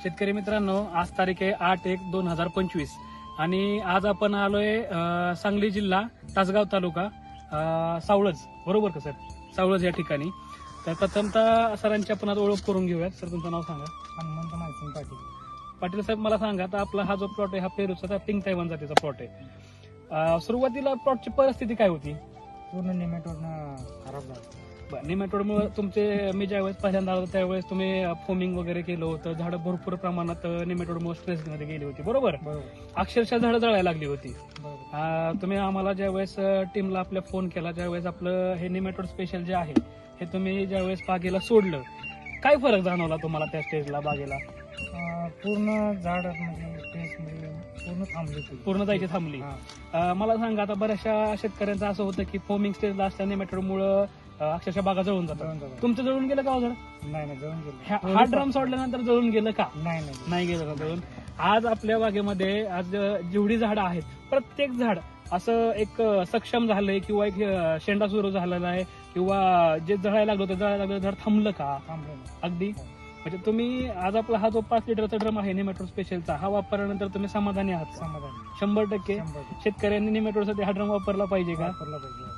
शेतकरी मित्रांनो, आज तारीख आहे 8/1/2025 आणि आज आपण आलोय सांगली जिल्हा, तासगाव तालुका, सावळज, बरोबर का सर? सावळज या ठिकाणी. तर प्रथमतः सरांची आपण आज ओळख करून घेऊयात. सर, तुमचं नाव सांगा. हनुमंत मानसिंग पाटील. पाटील साहेब, मला सांगा, आता आपला हा जो प्लॉट आहे हा पेरूचा पिंक तायवान जातीचा प्लॉट आहे. सुरुवातीला प्लॉटची परिस्थिती काय होती? पूर्ण निमेटोडनं खराब झालं. निमॅटोडमुळे तुमचे, मी ज्यावेळेस पहिल्यांदा आलो त्यावेळेस तुम्ही फोमिंग वगैरे केलं होतं, झाडं भरपूर प्रमाणात निमॅटोडमुळे स्ट्रेस मध्ये गेली होती, बरोबर? अक्षरशः झाडं जळायला लागली होती. तुम्ही आम्हाला ज्यावेळेस टीमला आपल्या फोन केला, ज्यावेळेस आपलं हे निमॅटोड स्पेशल जे आहे हे तुम्ही ज्यावेळेस बागेला सोडलं, काय फरक जाणवला तुम्हाला त्या स्टेजला बागेला? पूर्ण झाड म्हणजे स्पेस म्हणजे पूर्ण थांबली होती. पूर्ण जायची थांबली. मला सांगा, आता बऱ्याचशा शेतकऱ्यांचं असं होतं की फोमिंग स्टेजला असल्या निमॅटोडमुळं अक्षरशः बागा जळून जातात. तुमचं जळून गेलं का हो झाड? नाही जळून गेलं. हा ड्रम सोडल्यानंतर जळून गेलं का? नाही गेलं का जळून? आज आपल्या बागेमध्ये आज जेवढी झाडं आहेत, प्रत्येक झाड असं एक सक्षम झालंय किंवा एक शेंडा सुरू झालेला आहे किंवा जे जळायला लागलं होतं झाड थांबलं का? अगदी. म्हणजे तुम्ही आज आपला हा जो 5 लिटरचा ड्रम आहे निमॅटोड स्पेशलचा, हा वापरल्यानंतर तुम्ही समाधानी आहात? समाधान 100%. शेतकऱ्यांनी निमॅटोडसाठी हा ड्रम वापरला पाहिजे का? वापरला पाहिजे.